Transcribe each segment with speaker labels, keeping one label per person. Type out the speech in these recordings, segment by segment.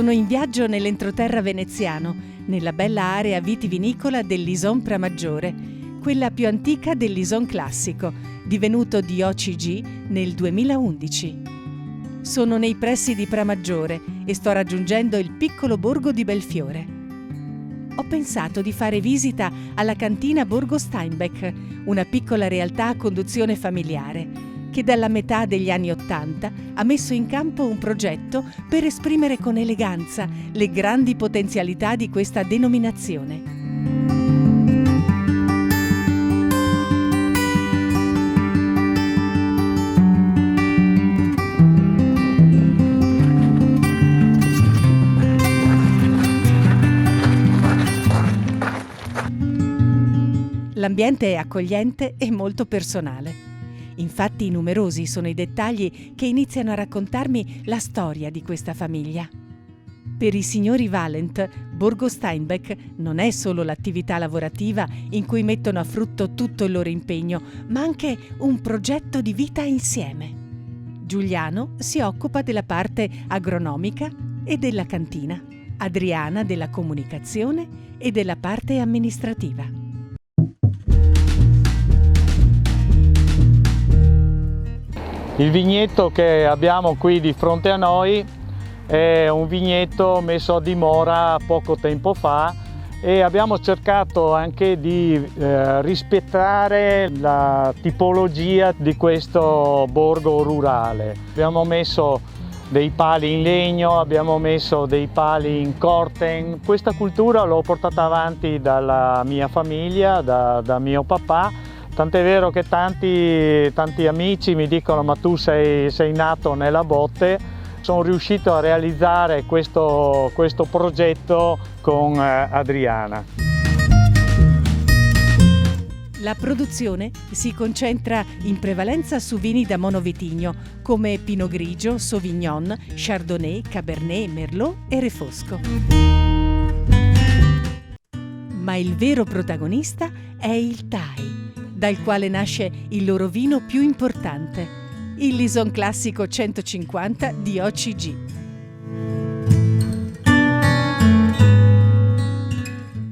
Speaker 1: Sono in viaggio nell'entroterra veneziano, nella bella area vitivinicola del Lison Pramaggiore, quella più antica del Lison classico, divenuto DOCG nel 2011. Sono nei pressi di Pramaggiore e sto raggiungendo il piccolo borgo di Belfiore. Ho pensato di fare visita alla cantina Borgo Steinbeck, una piccola realtà a conduzione familiare, che dalla metà degli anni '80 ha messo in campo un progetto per esprimere con eleganza le grandi potenzialità di questa denominazione. L'ambiente è accogliente e molto personale. Infatti numerosi sono i dettagli che iniziano a raccontarmi la storia di questa famiglia. Per i signori Valent, Borgo Steinbeck non è solo l'attività lavorativa in cui mettono a frutto tutto il loro impegno, ma anche un progetto di vita insieme. Giuliano si occupa della parte agronomica e della cantina, Adriana della comunicazione e della parte amministrativa.
Speaker 2: Il vigneto che abbiamo qui di fronte a noi è un vigneto messo a dimora poco tempo fa e abbiamo cercato anche di rispettare la tipologia di questo borgo rurale. Abbiamo messo dei pali in legno, abbiamo messo dei pali in corten. Questa cultura l'ho portata avanti dalla mia famiglia, da mio papà. Tant'è vero che tanti amici mi dicono: ma tu sei nato nella botte. Sono riuscito a realizzare questo progetto con Adriana.
Speaker 1: La produzione si concentra in prevalenza su vini da monovitigno come Pinot Grigio, Sauvignon, Chardonnay, Cabernet, Merlot e Refosco. Ma il vero protagonista è il Thai, dal quale nasce il loro vino più importante, il Lison Classico 150 DOCG.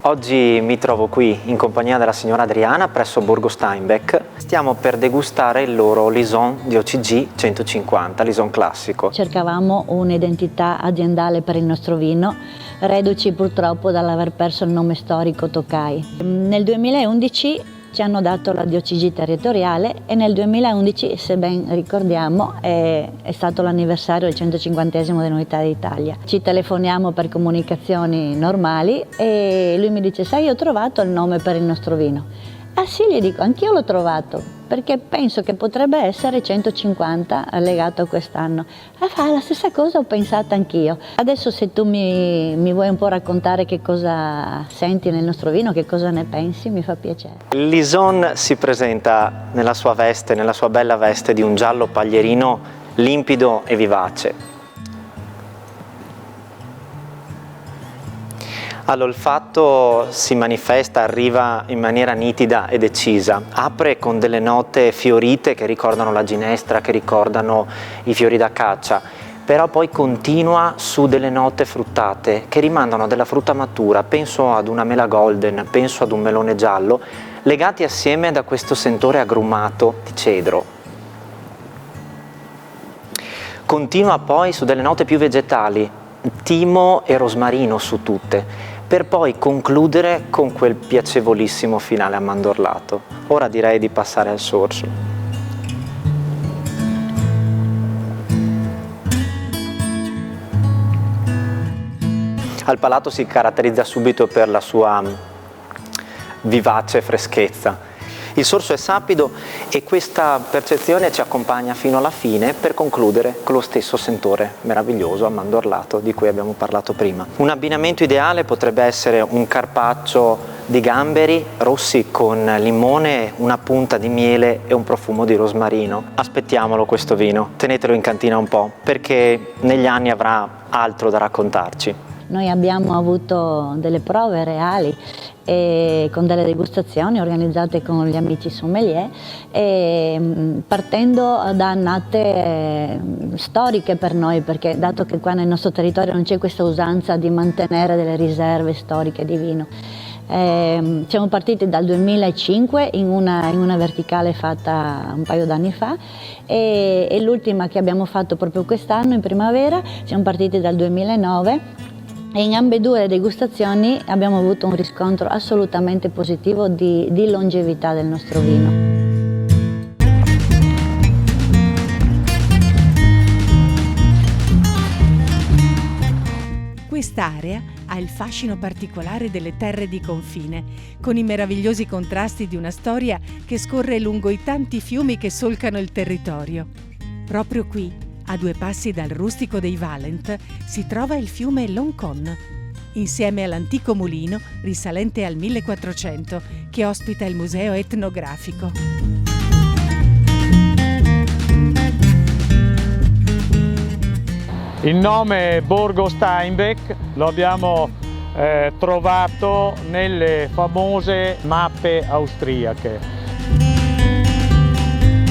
Speaker 3: Oggi mi trovo qui in compagnia della signora Adriana presso Borgo Steinbeck. Stiamo per degustare il loro Lison DOCG 150, Lison Classico.
Speaker 4: Cercavamo un'identità aziendale per il nostro vino, reduci purtroppo dall'aver perso il nome storico Tokai. Nel 2011 ci hanno dato la DOCG territoriale e nel 2011, se ben ricordiamo, è stato l'anniversario del 150esimo dell'Unità d'Italia. Ci telefoniamo per comunicazioni normali e lui mi dice: sai, ho trovato il nome per il nostro vino. Ah sì, gli dico, anch'io l'ho trovato, perché penso che potrebbe essere 150 legato a quest'anno. Ah, fa la stessa cosa, ho pensato anch'io. Adesso se tu mi vuoi un po' raccontare che cosa senti nel nostro vino, che cosa ne pensi, mi fa piacere.
Speaker 3: Il Lison si presenta nella sua veste, nella sua bella veste di un giallo paglierino limpido e vivace. All'olfatto si manifesta, arriva in maniera nitida e decisa, apre con delle note fiorite che ricordano la ginestra, che ricordano i fiori d'acaccia, però poi continua su delle note fruttate che rimandano della frutta matura, penso ad una mela golden, penso ad un melone giallo, legati assieme da questo sentore agrumato di cedro. Continua poi su delle note più vegetali, timo e rosmarino su tutte, per poi concludere con quel piacevolissimo finale ammandorlato. Ora direi di passare al sorso. Al palato si caratterizza subito per la sua vivace freschezza. Il sorso è sapido e questa percezione ci accompagna fino alla fine per concludere con lo stesso sentore meraviglioso ammandorlato di cui abbiamo parlato prima. Un abbinamento ideale potrebbe essere un carpaccio di gamberi rossi con limone, una punta di miele e un profumo di rosmarino. Aspettiamolo questo vino, tenetelo in cantina un po', perché negli anni avrà altro da raccontarci.
Speaker 4: Noi abbiamo avuto delle prove reali e con delle degustazioni organizzate con gli amici sommelier, partendo da annate storiche per noi, perché dato che qua nel nostro territorio non c'è questa usanza di mantenere delle riserve storiche di vino. Siamo partiti dal 2005 in una verticale fatta un paio d'anni fa e l'ultima che abbiamo fatto proprio quest'anno in primavera. Siamo partiti dal 2009 e in ambedue le degustazioni abbiamo avuto un riscontro assolutamente positivo di longevità del nostro vino.
Speaker 1: Quest'area ha il fascino particolare delle terre di confine, con i meravigliosi contrasti di una storia che scorre lungo i tanti fiumi che solcano il territorio. Proprio qui, a 2 passi dal rustico dei Valent, si trova il fiume Loncon, insieme all'antico mulino risalente al 1400 che ospita il museo etnografico.
Speaker 2: Il nome Borgo Steinbeck lo abbiamo trovato nelle famose mappe austriache.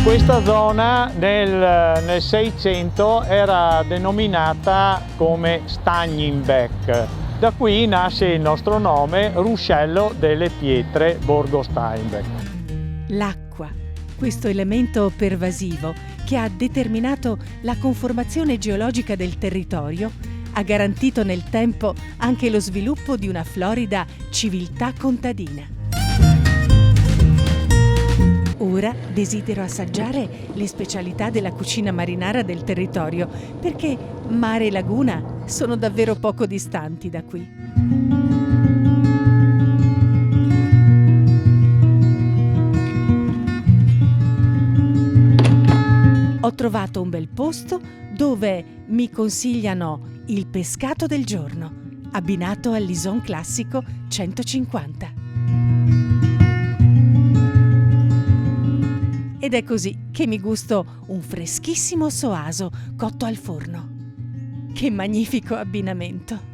Speaker 2: Questa zona nel 600 era denominata come Stagninbeck. Da qui nasce il nostro nome, Ruscello delle Pietre Borgo Steinbeck.
Speaker 1: L'acqua, questo elemento pervasivo che ha determinato la conformazione geologica del territorio, ha garantito nel tempo anche lo sviluppo di una florida civiltà contadina. Ora desidero assaggiare le specialità della cucina marinara del territorio, perché mare e laguna sono davvero poco distanti da qui. Ho trovato un bel posto dove mi consigliano il pescato del giorno, abbinato al Lison classico 150. Ed è così che mi gusto un freschissimo soaso cotto al forno. Che magnifico abbinamento!